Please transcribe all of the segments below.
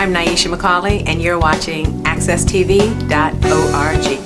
I'm Nyesha McCauley, and you're watching AccessTV.org.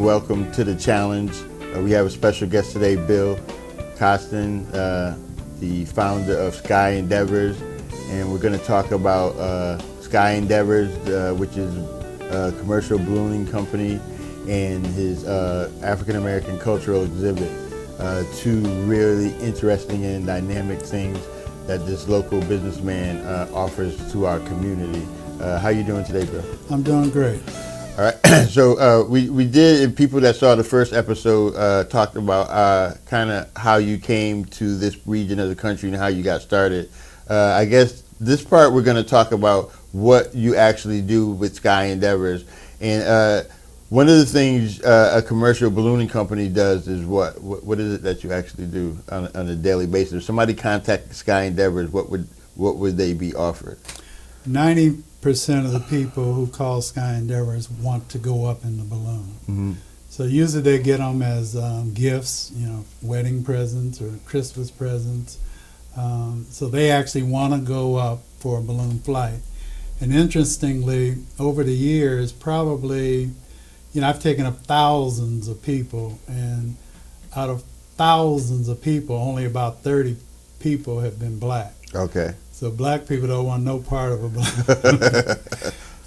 Welcome to the Challenge. We have a special guest today, Bill Costin, the founder of Sky Endeavors, and we're going to talk about Sky Endeavors, which is a commercial ballooning company, and his African American cultural exhibit. Two really interesting and dynamic things that this local businessman offers to our community. How you doing today, Bill? I'm doing great. All right, so we did, and people that saw the first episode talked about kind of how you came to this region of the country and how you got started. I guess this part we're going to talk about what you actually do with Sky Endeavors. And one of the things a commercial ballooning company does is what is it that you actually do on a daily basis? If somebody contacted Sky Endeavors, what would they be offered? 90% of the people who call Sky Endeavors want to go up in the balloon. Mm-hmm. So usually they get them as gifts, wedding presents or Christmas presents. So they actually want to go up for a balloon flight. And interestingly, over the years, probably, I've taken up thousands of people, and out of thousands of people, only about 30 people have been black. Okay. So black people don't want no part of a balloon.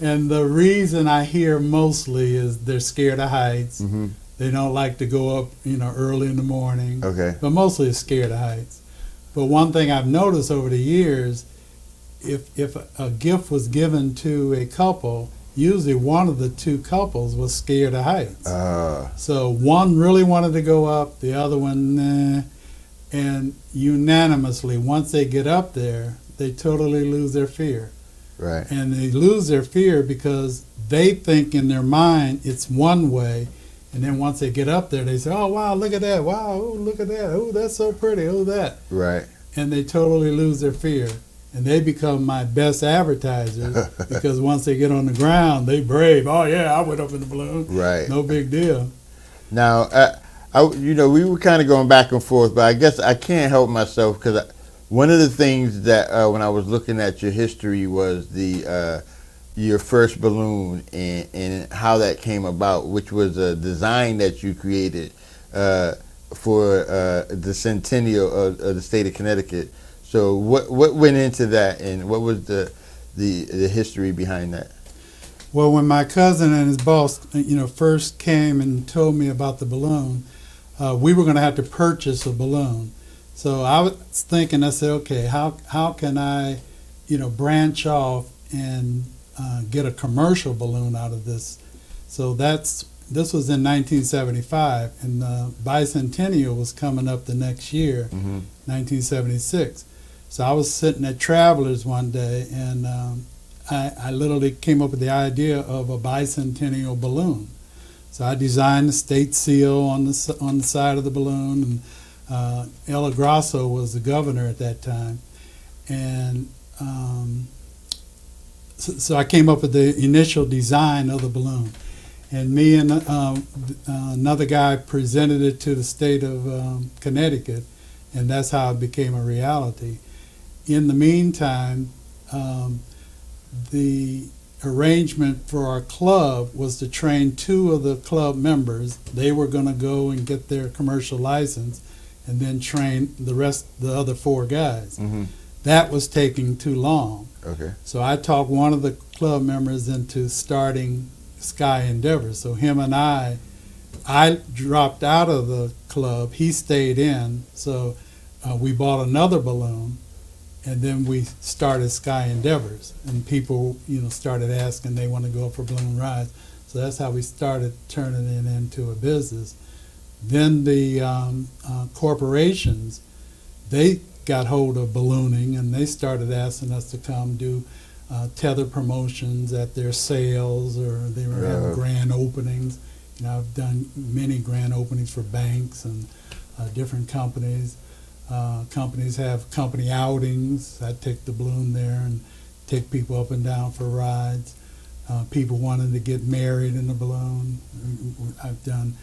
And the reason I hear mostly is they're scared of heights. Mm-hmm. They don't like to go up, early in the morning. Okay. But mostly it's scared of heights. But one thing I've noticed over the years, if a gift was given to a couple, usually one of the two couples was scared of heights. So one really wanted to go up, the other one, nah. And unanimously, once they get up there, they totally lose their fear. Right. And they lose their fear because they think in their mind it's one way, and then once they get up there, they say, "Oh wow, look at that! Wow, oh, look at that! Oh, that's so pretty! Oh, that!" Right. And they totally lose their fear, and they become my best advertisers because once they get on the ground, they brave. Oh yeah, I went up in the balloon. Right. No big deal. Now, we were kind of going back and forth, but I guess I can't help myself because one of the things that when I was looking at your history was your first balloon and how that came about, which was a design that you created for the centennial of the state of Connecticut. So what went into that, and what was the history behind that? Well, when my cousin and his boss, first came and told me about the balloon, we were going to have to purchase a balloon. So I was thinking, I said, okay, how can I, branch off and get a commercial balloon out of this? So this was in 1975, and the bicentennial was coming up the next year, Mm-hmm. 1976. So I was sitting at Travelers one day, and I literally came up with the idea of a bicentennial balloon. So I designed the state seal on the side of the balloon, and Ella Grasso was the governor at that time, and so I came up with the initial design of the balloon, and me and another guy presented it to the state of Connecticut, and that's how it became a reality. In the meantime, the arrangement for our club was to train two of the club members. They were going to go and get their commercial license and then train the other four guys. Mm-hmm. That was taking too long. Okay. So I talked one of the club members into starting Sky Endeavors. So him and I dropped out of the club. He stayed in. So we bought another balloon, and then we started Sky Endeavors. And people, started asking they want to go for balloon rides. So that's how we started turning it into a business. Then the corporations, they got hold of ballooning, and they started asking us to come do tether promotions at their sales, or they were having grand openings. I've done many grand openings for banks and different companies. Companies have company outings. I take the balloon there and take people up and down for rides. People wanting to get married in the balloon. I've done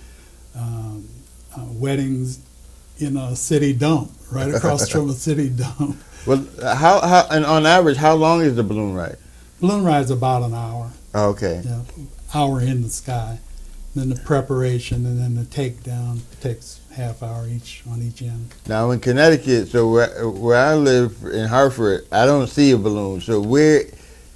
weddings in a city dump, right across from a city dump. Well, and on average, how long is the balloon ride? Balloon ride's about an hour. Oh, okay. Yeah, hour in the sky. Then the preparation and then the takedown takes half hour each on each end. Now in Connecticut, so where I live in Hartford, I don't see a balloon. So where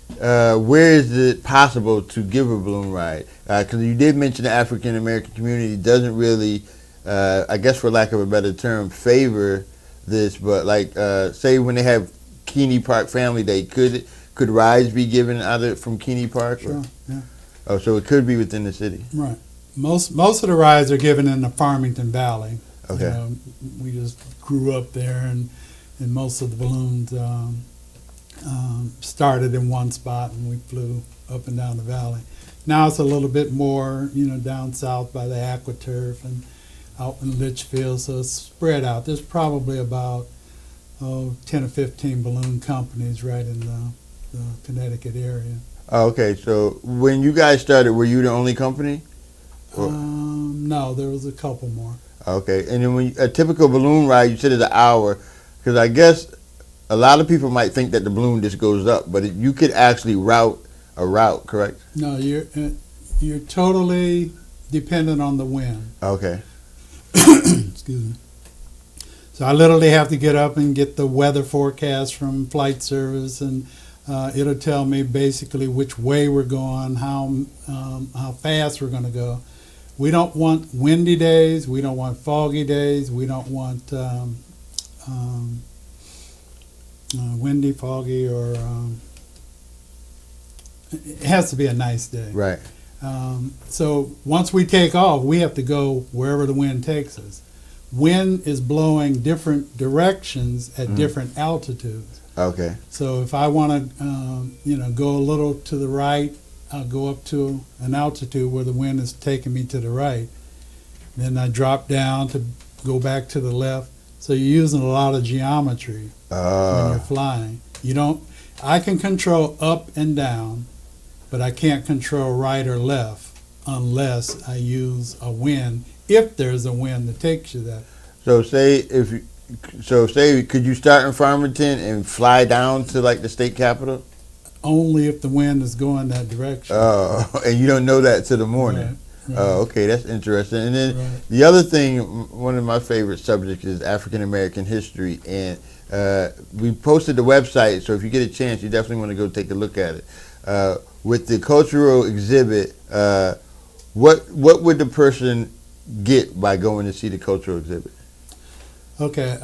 is it possible to give a balloon ride? Because you did mention the African American community doesn't really, I guess for lack of a better term, favor this. But like say when they have Keeney Park Family Day, could rides be given either from Keeney Park? Sure. Yeah. Oh, so it could be within the city. Right. Most of the rides are given in the Farmington Valley. Okay. You know, we just grew up there, and most of the balloons started in one spot, and we flew up and down the valley. Now it's a little bit more, down south by the AquaTurf and out in Litchfield, so it's spread out. There's probably about 10 or 15 balloon companies right in the Connecticut area. Oh, okay, so when you guys started, were you the only company? No, there was a couple more. Okay, and then when a typical balloon ride, you said it's an hour, because I guess a lot of people might think that the balloon just goes up, but you could actually route a route, correct? No, you're totally dependent on the wind. Okay. Excuse me. So I literally have to get up and get the weather forecast from flight service, and it'll tell me basically which way we're going, how fast we're going to go. We don't want windy days. We don't want foggy days. We don't want windy, foggy, or it has to be a nice day. Right. So once we take off, we have to go wherever the wind takes us. Wind is blowing different directions at different altitudes. Okay. So if I want to, go a little to the right, I'll go up to an altitude where the wind is taking me to the right. Then I drop down to go back to the left. So you're using a lot of geometry when you're flying. I can control up and down, but I can't control right or left unless I use a wind, if there's a wind that takes you that. So say could you start in Farmington and fly down to like the state capitol? Only if the wind is going that direction. Oh, and you don't know that till the morning. Right. Oh, okay, that's interesting. And then the other thing, one of my favorite subjects is African American history, and we posted the website, so if you get a chance, you definitely want to go take a look at it. With the cultural exhibit, what would the person get by going to see the cultural exhibit? Okay,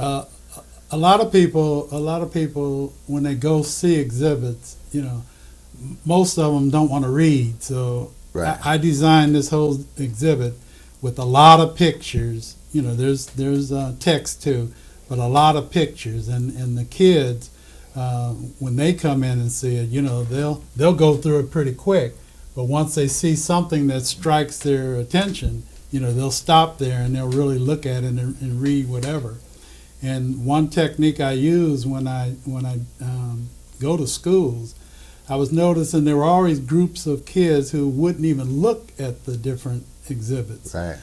a lot of people, when they go see exhibits, most of them don't want to read. So right. I designed this whole exhibit with a lot of pictures. There's text too, but a lot of pictures. And the kids, when they come in and see it, they'll go through it pretty quick. But once they see something that strikes their attention, they'll stop there and they'll really look at it and read whatever. And one technique I use when I go to schools, I was noticing there were always groups of kids who wouldn't even look at the different exhibits. Right.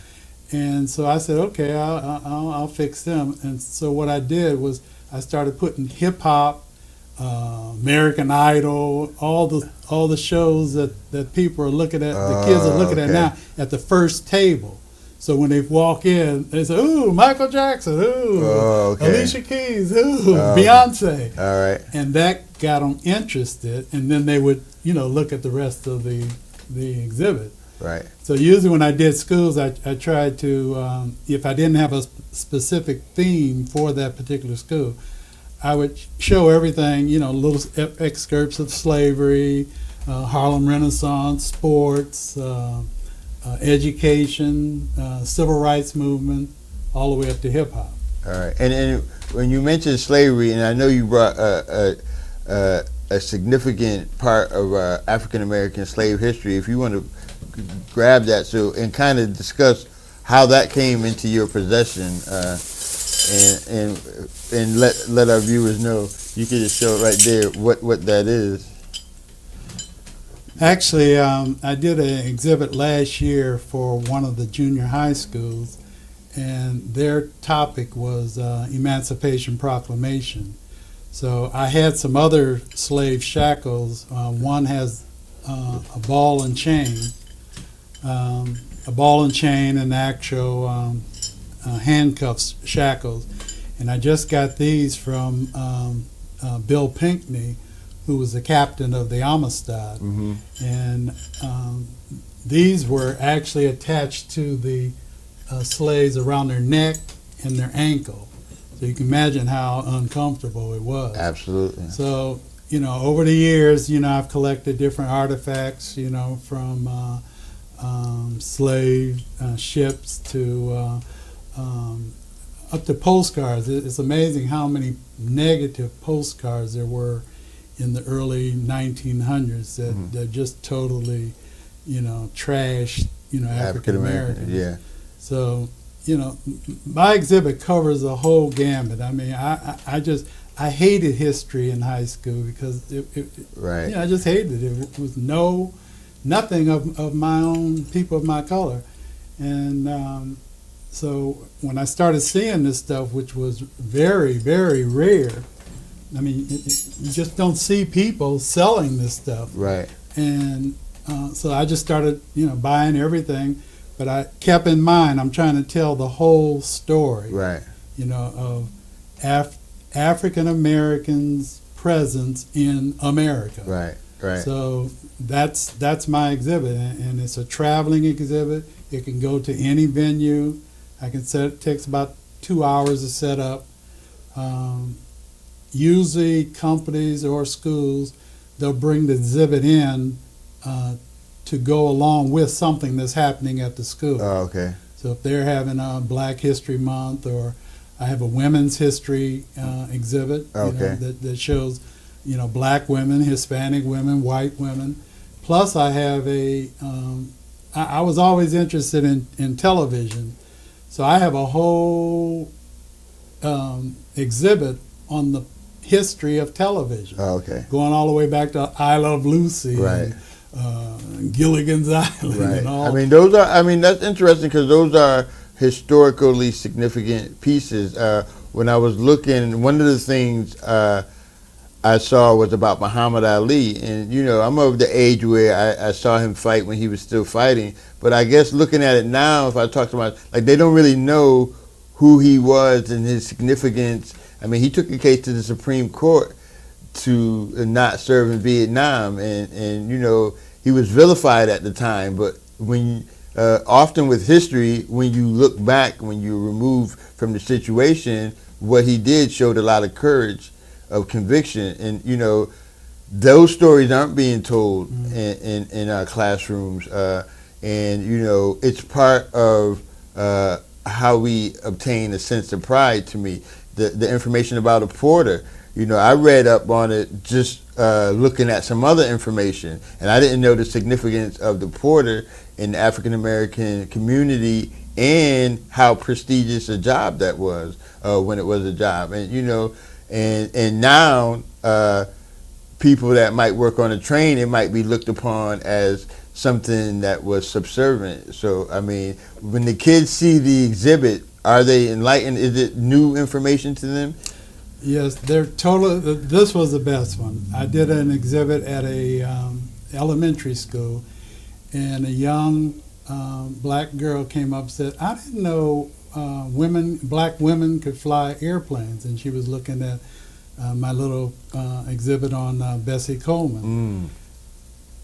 And so I said, okay, I'll fix them. And so what I did was I started putting hip hop, American Idol, all the shows that people are looking at, the kids are looking at now, at the first table. So when they walk in, they say, ooh, Michael Jackson, ooh, Alicia Keys, ooh, Beyonce. All right. And that got them interested, and then they would, look at the rest of the exhibit. Right. So usually when I did schools, I tried to, if I didn't have a specific theme for that particular school, I would show everything, little excerpts of slavery, Harlem Renaissance, sports, education, civil rights movement, all the way up to hip hop. All right. And when you mentioned slavery, and I know you brought a significant part of African American slave history, if you want to grab that and kind of discuss how that came into your possession and let our viewers know. You can just show it right there what that is. Actually, I did an exhibit last year for one of the junior high schools, and their topic was Emancipation Proclamation. So I had some other slave shackles. One has a ball and chain, and actual handcuffs, shackles. And I just got these from Bill Pinckney, who was the captain of the Amistad. Mm-hmm. And these were actually attached to the slaves around their neck and their ankle. So you can imagine how uncomfortable it was. Absolutely. So, over the years, I've collected different artifacts, from slave ships to up to postcards. It's amazing how many negative postcards there were in the early 1900s that just totally, trashed, African Americans. Yeah. So, my exhibit covers the whole gambit. I mean, I hated history in high school because Right. I just hated it. It was nothing of my own people of my color. And so when I started seeing this stuff, which was very, very rare, I mean, you just don't see people selling this stuff. Right. And so I just started, buying everything. But I kept in mind, I'm trying to tell the whole story, Right. Of African Americans' presence in America. Right. Right. So that's my exhibit, and it's a traveling exhibit. It can go to any venue. It takes about 2 hours to set up. Usually companies or schools, they'll bring the exhibit in to go along with something that's happening at the school. Oh, okay. So if they're having a Black History Month, or I have a women's history exhibit Okay. that shows, Black women, Hispanic women, white women. Plus I have I was always interested in television. So I have a whole exhibit on the history of television. Oh, okay. Going all the way back to I Love Lucy. Right. And Gilligan's Island. Right. And all. I mean, that's interesting because those are historically significant pieces. When I was looking, one of the things I saw was about Muhammad Ali. And, I'm of the age where I saw him fight when he was still fighting. But I guess looking at it now, if I talk to they don't really know who he was and his significance. I mean, he took a case to the Supreme Court to not serve in Vietnam, and he was vilified at the time. But when often with history, when you look back, when you remove from the situation, what he did showed a lot of courage, of conviction, and those stories aren't being told in our classrooms, and it's part of how we obtain a sense of pride. To me, the information about a porter. I read up on it just looking at some other information, and I didn't know the significance of the porter in the African American community and how prestigious a job that was when it was a job. And and now people that might work on a train, it might be looked upon as something that was subservient. So I mean, when the kids see the exhibit, are they enlightened? Is it new information to them? Yes, they're totally. This was the best one. I did an exhibit at a elementary school, and a young black girl came up and said, "I didn't know black women could fly airplanes," and she was looking at my little exhibit on Bessie Coleman.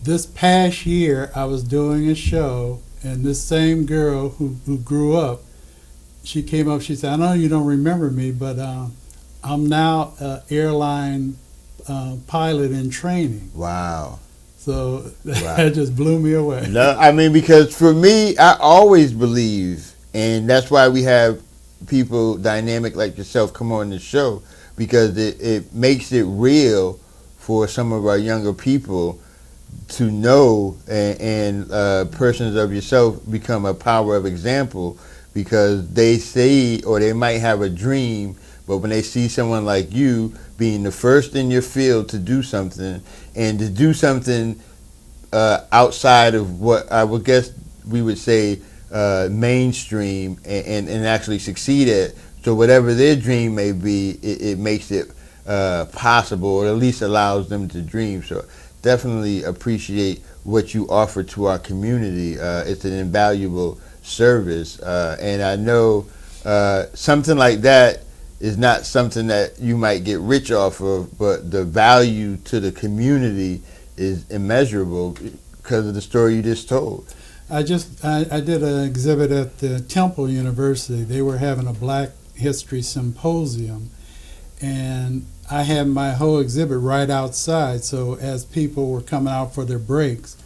This past year, I was doing a show, and this same girl who grew up, she came up. She said, "I know you don't remember me, but." I'm now an airline pilot in training. Wow. So that just blew me away. No, I mean, because for me, I always believe, and that's why we have people dynamic like yourself come on the show, because it makes it real for some of our younger people to know, and persons of yourself become a power of example, because they say, or they might have a dream, but when they see someone like you being the first in your field to do something, and to do something outside of what I would guess we would say mainstream, and actually succeed at, so whatever their dream may be, it makes it possible, or at least allows them to dream. So definitely appreciate what you offer to our community. It's an invaluable service, and I know something like that is not something that you might get rich off of, but the value to the community is immeasurable because of the story you just told. I did an exhibit at the Temple University. They were having a Black History Symposium, and I had my whole exhibit right outside, so as people were coming out for their breaks,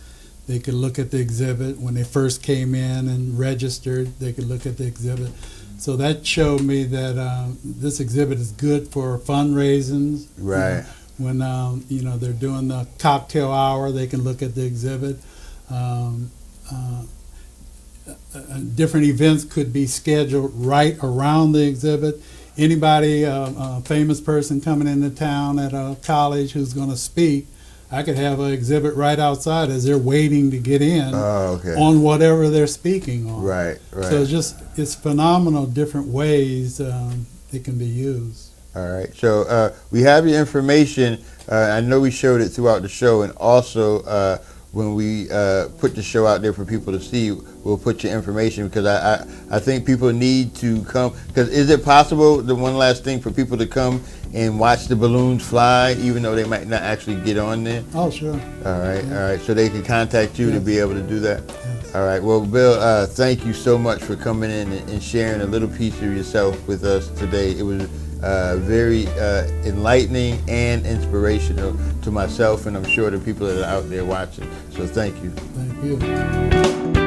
they could look at the exhibit. When they first came in and registered, they could look at the exhibit. So that showed me that this exhibit is good for fundraisings. Right. When they're doing the cocktail hour, they can look at the exhibit. Different events could be scheduled right around the exhibit. Anybody, a famous person coming into town at a college who's going to speak, I could have an exhibit right outside as they're waiting to get in on whatever they're speaking on. Right. So it's phenomenal different ways it can be used. All right. So we have your information. I know we showed it throughout the show, and also when we put the show out there for people to see, we'll put your information, because I think people need to come. Because is it possible, the one last thing, for people to come and watch the balloons fly, even though they might not actually get on there? Oh, sure. All right. So they can contact you to be able to do that? Yes. All right. Well, Bill, thank you so much for coming in and sharing a little piece of yourself with us today. It was very enlightening and inspirational to myself, and I'm sure the people that are out there watching. So thank you. Thank you.